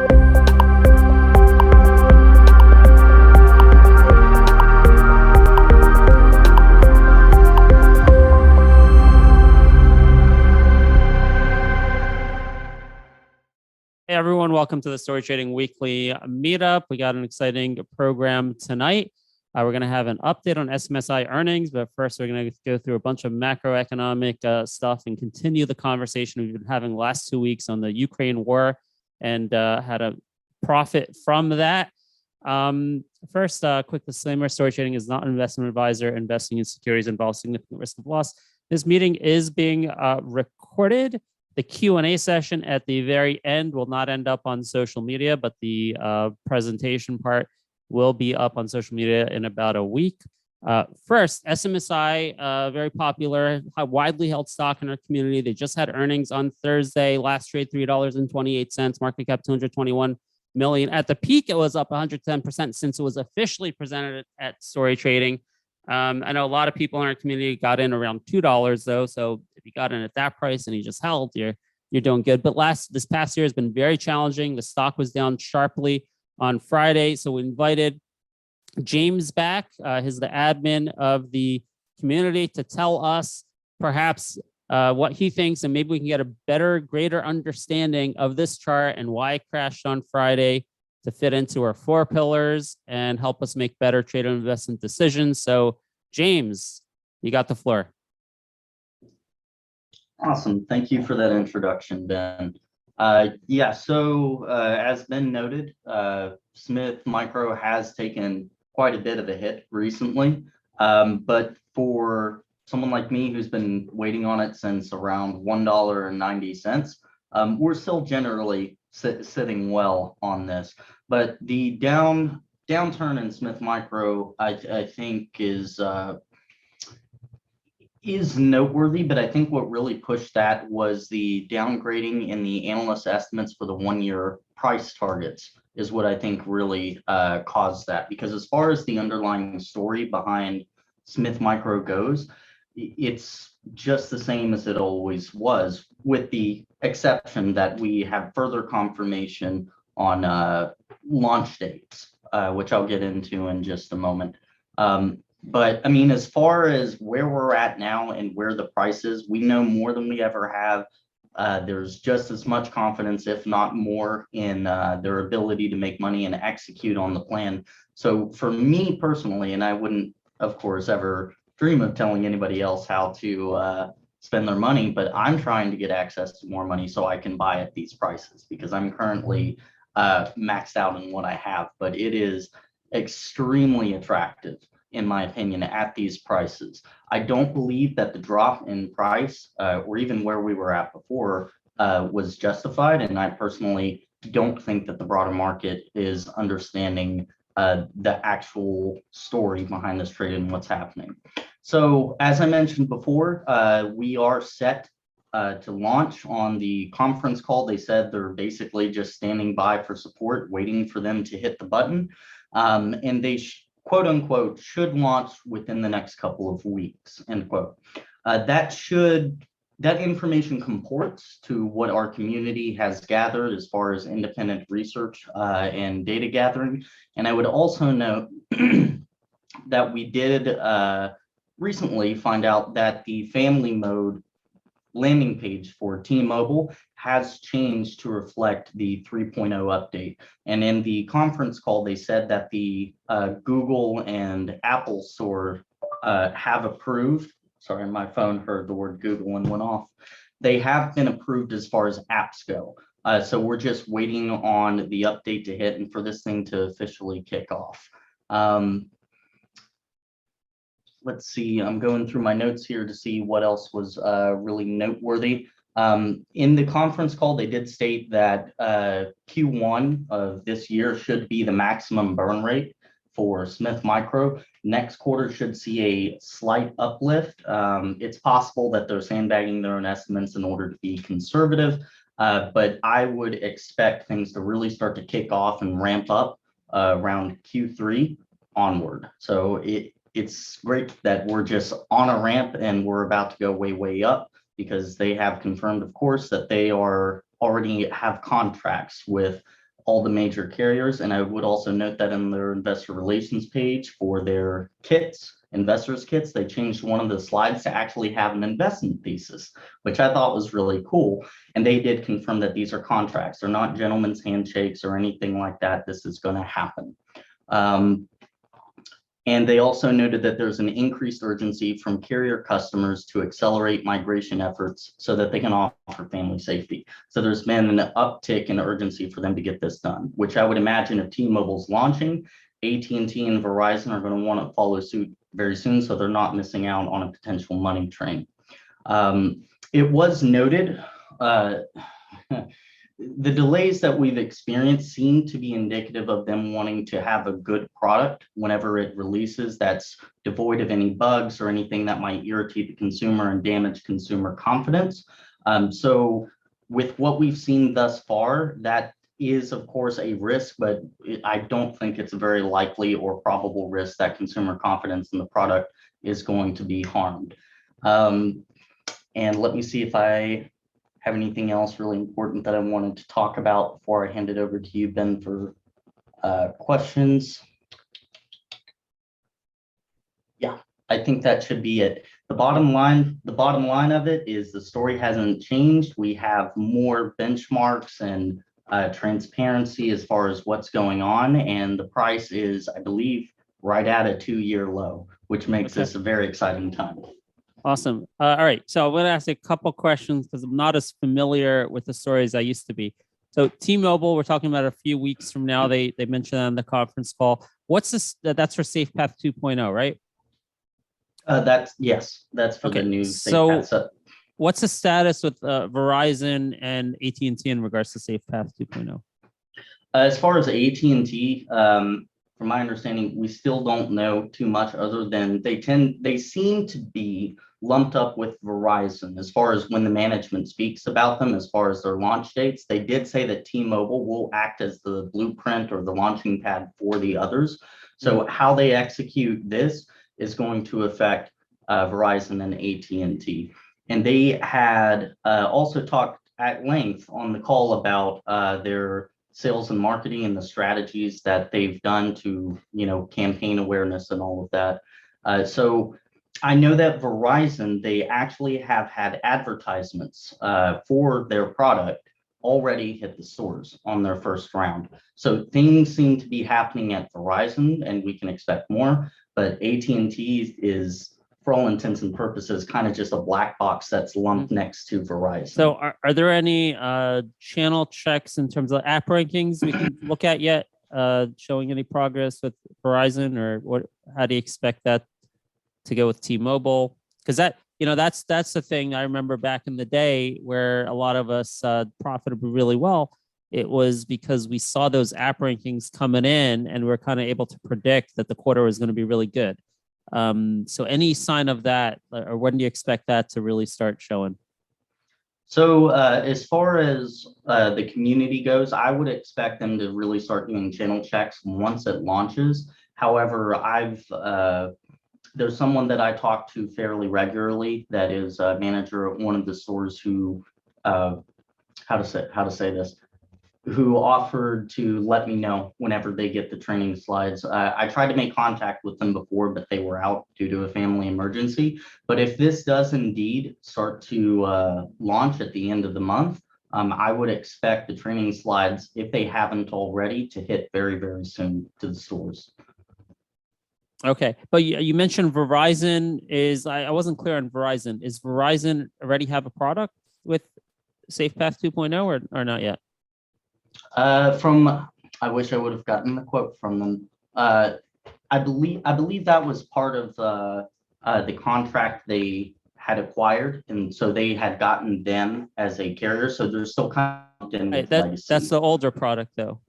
Hey everyone, welcome to the Story Trading Weekly Meetup. We got an exciting program tonight. We're going to have an update on SMSI earnings, but first we're going to go through a bunch of macroeconomic stuff and continue the conversation we've been having the last 2 weeks on the Ukraine war and how to profit from that. First, quick disclaimer, Story Trading is not an investment advisor. Investing in securities involves significant risk of loss. This meeting is being recorded. The Q&A session at the very end will not end up on social media, but the presentation part will be up on social media in about a week. First, SMSI, very popular, widely held stock in our community. They just had earnings on Thursday. Last trade, $3.28. Market cap, 221 million. At the peak, it was up 110% since it was officially presented at Story Trading. I know a lot of people in our community got in around $2 though. So if you got in at that price and you just held, you're doing good. But this past year has been very challenging. The stock was down sharply on Friday. So we invited James back. He's the admin of the community to tell us perhaps what he thinks, and maybe we can get a better, greater understanding of this chart and why it crashed on Friday to fit into our 4 pillars and help us make better trade and investment decisions. So James, you got the floor. Awesome. Thank you for that introduction, Ben. So as Ben noted, Smith Micro has taken quite a bit of a hit recently. But for someone like me who's been waiting on it since around $1.90, we're still generally sitting well on this. But the downturn in Smith Micro, I think is noteworthy, but I think what really pushed that was the downgrading in the analyst estimates for the 1-year price targets is what I think really caused that. Because as far as the underlying story behind Smith Micro goes, it's just the same as it always was, with the exception that we have further confirmation on launch dates, which I'll get into in just a moment. But I mean, as far as where we're at now and where the price is, we know more than we ever have. There's just as much confidence, if not more, in their ability to make money and execute on the plan. So for me personally, and I wouldn't, of course, ever dream of telling anybody else how to spend their money, but I'm trying to get access to more money so I can buy at these prices, because I'm currently maxed out in what I have. But it is extremely attractive, in my opinion, at these prices. I don't believe that the drop in price or even where we were at before was justified. And I personally don't think that the broader market is understanding the actual story behind this trade and what's happening. So as I mentioned before, we are set to launch on the conference call. They said they're basically just standing by for support, waiting for them to hit the button. And they quote unquote should launch within the next couple of weeks, end quote. That information comports to what our community has gathered as far as independent research and data gathering. And I would also note that we did recently find out that the family mode landing page for T-Mobile has changed to reflect the 3.0 update. And in the conference call, they said that the Google and Apple Store have approved. Sorry, my phone heard the word Google and went off. They have been approved as far as apps go. So we're just waiting on the update to hit and for this thing to officially kick off. Let's see, I'm going through my notes here to see what else was really noteworthy. In the conference call, they did state that Q1 of this year should be the maximum burn rate for Smith Micro. Next quarter should see a slight uplift. It's possible that they're sandbagging their own estimates in order to be conservative, but I would expect things to really start to kick off and ramp up around Q3 onward. So it's great that we're just on a ramp and we're about to go way, way up, because they have confirmed, of course, that they are already have contracts with all the major carriers. And I would also note that in their investor relations page for their kits, investors kits, they changed one of the slides to actually have an investment thesis, which I thought was really cool. And they did confirm that these are contracts. They're not gentlemen's handshakes or anything like that. This is going to happen. And they also noted that there's an increased urgency from carrier customers to accelerate migration efforts so that they can offer family safety. So there's been an uptick in urgency for them to get this done, which I would imagine if T-Mobile's launching, AT&T and Verizon are going to want to follow suit very soon, so they're not missing out on a potential money train. It was noted, the delays that we've experienced seem to be indicative of them wanting to have a good product whenever it releases that's devoid of any bugs or anything that might irritate the consumer and damage consumer confidence. So with what we've seen thus far, that is of course a risk, but I don't think it's a very likely or probable risk that consumer confidence in the product is going to be harmed. And let me see if I have anything else really important that I wanted to talk about before I hand it over to you, Ben, for questions. Yeah, I think that should be it. The bottom line of it is the story hasn't changed. We have more benchmarks and transparency as far as what's going on, and the price is, I believe, right at a 2-year low, which makes this a very exciting time. Awesome. All right. So I'm going to ask a couple questions because I'm not as familiar with the story as I used to be. So T-Mobile, we're talking about a few weeks from now. They mentioned on the conference call. What's this? That's for SafePath 2.0, right? That's for the new SafePath. So what's the status with Verizon and AT&T in regards to SafePath 2.0? As far as AT&T, from my understanding, we still don't know too much other than they seem to be lumped up with Verizon as far as when the management speaks about them, as far as their launch dates. They did say that T-Mobile will act as the blueprint or the launching pad for the others. So how they execute this is going to affect Verizon and AT&T. And they had also talked at length on the call about their sales and marketing and the strategies that they've done to, campaign awareness and all of that. So I know that Verizon, they actually have had advertisements for their product already hit the stores on their first round. So things seem to be happening at Verizon, and we can expect more, but AT&T is, for all intents and purposes, kind of just a black box that's lumped next to Verizon. So are there any channel checks in terms of app rankings we can look at yet, showing any progress with Verizon, or how do you expect that to go with T-Mobile? Because that's the thing I remember back in the day where a lot of us profited really well. It was because we saw those app rankings coming in and we're kind of able to predict that the quarter was going to be really good. So any sign of that, or when do you expect that to really start showing? So as far as the community goes, I would expect them to really start doing channel checks once it launches. However, there's someone that I talk to fairly regularly that is a manager at one of the stores who, how to say this, who offered to let me know whenever they get the training slides. I tried to make contact with them before, but they were out due to a family emergency. But if this does indeed start to launch at the end of the month, I would expect the training slides, if they haven't already, to hit very, very soon to the stores. Okay, but you mentioned Verizon is, I wasn't clear on Verizon. Is Verizon already have a product with SafePath 2.0 or not yet? I wish I would have gotten the quote from them. I believe that was part of the contract they had acquired, and so they had gotten them as a carrier. So they're still kind of in with legacy. That's the older product though,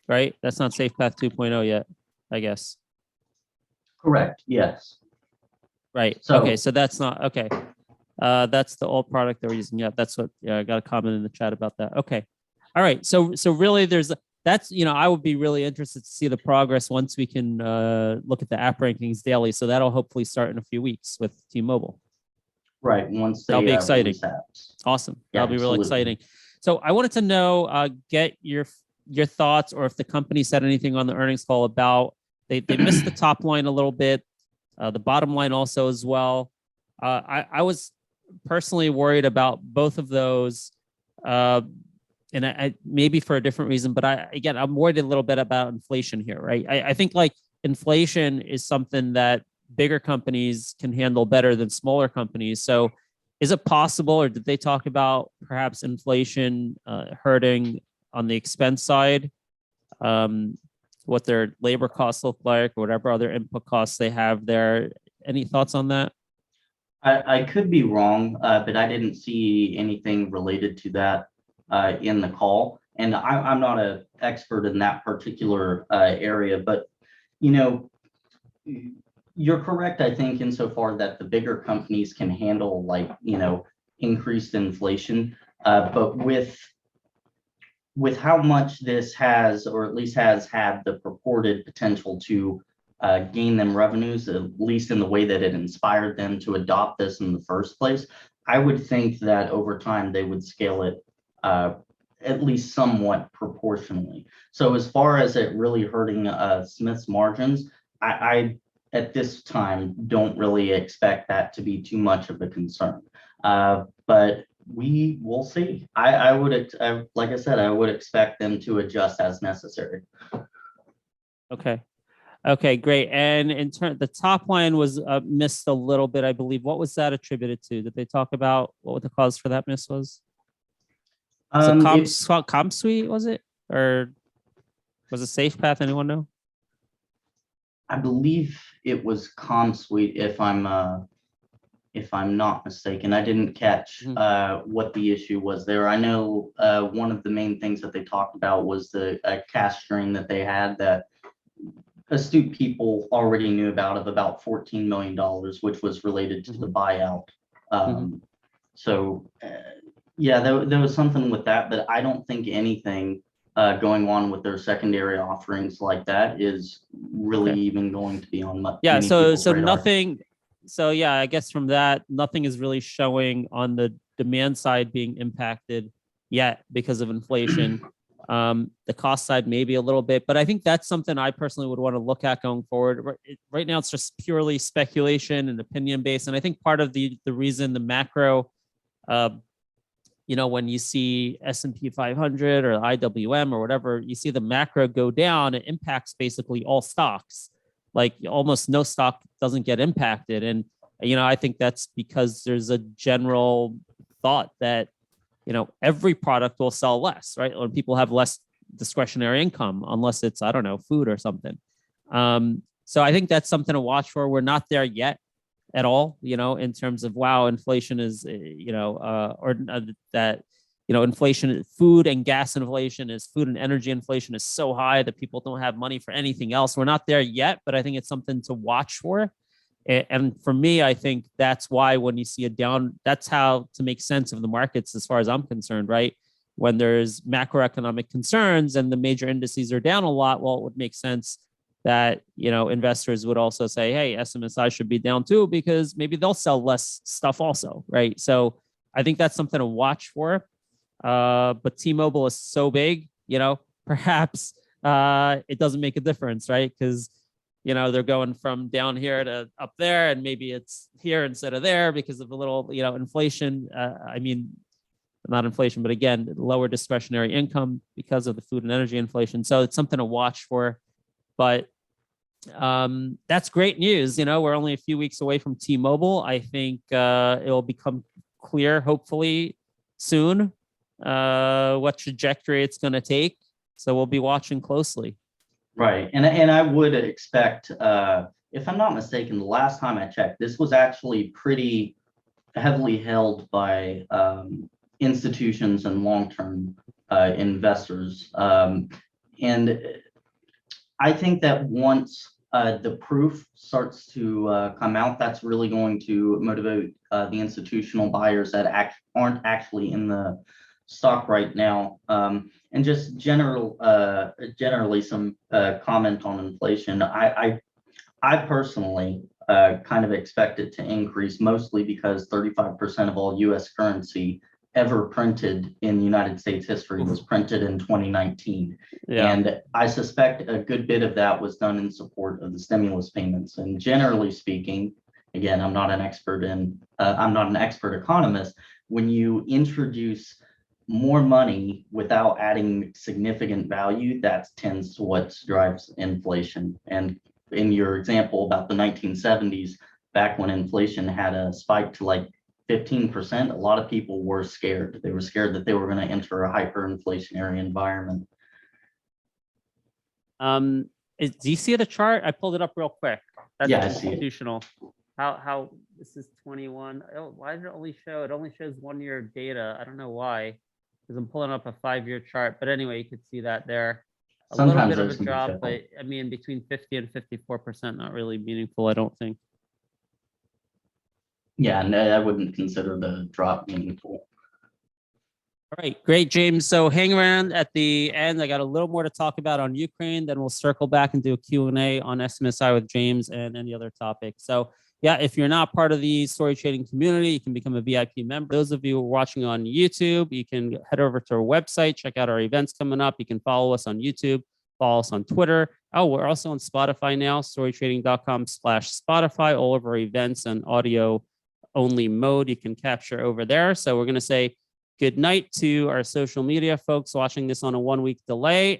right? That's not SafePath 2.0 yet, I guess. Correct. Yes. Right. So, okay. So that's not okay. That's the old product that we're using. Yeah, that's what. Yeah, I got a comment in the chat about that. Okay. All right. So really, I would be really interested to see the progress once we can look at the app rankings daily. So that'll hopefully start in a few weeks with T-Mobile. Right. Once that'll be exciting. Apps. Awesome. Yeah, that'll be really exciting. So I wanted to know, get your your thoughts, or if the company said anything on the earnings call about they missed the top line a little bit, the bottom line also as well. I was personally worried about both of those, and I maybe for a different reason, but I'm worried a little bit about inflation here, right? I think like inflation is something that bigger companies can handle better than smaller companies. So is it possible, or did they talk about perhaps inflation hurting on the expense side, what their labor costs look like, or whatever other input costs they have there? Any thoughts on that? I could be wrong, but I didn't see anything related to that in the call. And I'm not an expert in that particular area, but you know, you're correct, I think, insofar that the bigger companies can handle like, increased inflation. But with how much this has, or at least has had the purported potential to gain them revenues, at least in the way that it inspired them to adopt this in the first place, I would think that over time they would scale it at least somewhat proportionally. So as far as it really hurting Smith's margins, I at this time don't really expect that to be too much of a concern. But we will see. Like I said, I would expect them to adjust as necessary. Okay, great. And in turn, the top line was missed a little bit, I believe. What was that attributed to? Did they talk about what the cause for that miss was? Comp suite, was it? Or was it Safe Path? Anyone know? I believe it was ComSuite, if I'm not mistaken. I didn't catch what the issue was there. I know one of the main things that they talked about was the cash strain that they had that astute people already knew of about $14 million, which was related to the buyout. So yeah, there was something with that, but I don't think anything going on with their secondary offerings like that is really even going to be on much. Yeah, so nothing. So yeah, I guess from that, nothing is really showing on the demand side being impacted yet because of inflation. The cost side maybe a little bit, but I think that's something I personally would want to look at going forward. Right now, it's just purely speculation and opinion based, and I think part of the reason the macro, when you see S&P 500 or IWM or whatever, you see the macro go down, it impacts basically all stocks. Like almost no stock doesn't get impacted. And, I think that's because there's a general thought that, every product will sell less, right? When people have less discretionary income, unless it's, I don't know, food or something. So I think that's something to watch for. We're not there yet at all, in terms of, wow, inflation is, inflation, food and gas inflation is, food and energy inflation is so high that people don't have money for anything else. We're not there yet, but I think it's something to watch for. And for me, I think that's why when you see a down, that's how to make sense of the markets as far as I'm concerned, right? When there's macroeconomic concerns and the major indices are down a lot, well, it would make sense that, investors would also say, hey, SMSI should be down too, because maybe they'll sell less stuff also, right? So I think that's something to watch for. But T-Mobile is so big, perhaps it doesn't make a difference, right? Because, they're going from down here to up there, and maybe it's here instead of there because of a little, inflation. Not inflation, but again, lower discretionary income because of the food and energy inflation. So it's something to watch for. But that's great news. We're only a few weeks away from T-Mobile. I think it will become clear, hopefully soon, what trajectory it's going to take. So we'll be watching closely. Right. And I would expect, if I'm not mistaken, the last time I checked, this was actually pretty heavily held by institutions and long-term investors. And I think that once the proof starts to come out, that's really going to motivate the institutional buyers that aren't actually in the stock right now. And just generally some comment on inflation. I personally kind of expect it to increase, mostly because 35% of all U.S. currency ever printed in United States history was printed in 2019. Yeah. And I suspect a good bit of that was done in support of the stimulus payments. And generally speaking, again, I'm not an expert economist. When you introduce more money without adding significant value, that tends to what drives inflation. And in your example about the 1970s, back when inflation had a spike to like 15%, a lot of people were scared. They were scared that they were going to enter a hyperinflationary environment. Do you see the chart? I pulled it up real quick. That's Yeah, I see it. institutional. How this is 21. Oh, why did it only show? It only shows 1 year data. I don't know why, because I'm pulling up a 5-year chart. But anyway, you could see that there. Sometimes Little bit those of a can be drop, fickle. but I mean, between 50 and 54%, not really meaningful, I don't think. Yeah, and I wouldn't consider the drop meaningful. All right, great, James. So hang around at the end. I got a little more to talk about on Ukraine. Then we'll circle back and do a Q&A on SMSI with James and any other topic. So yeah, if you're not part of the story trading community, you can become a VIP member. Those of you who are watching on YouTube, you can head over to our website, check out our events coming up. You can follow us on YouTube, follow us on Twitter. Oh, we're also on Spotify now, storytrading.com/Spotify, all of our events and audio only mode you can capture over there. So we're going to say good night to our social media folks watching this on a 1-week delay.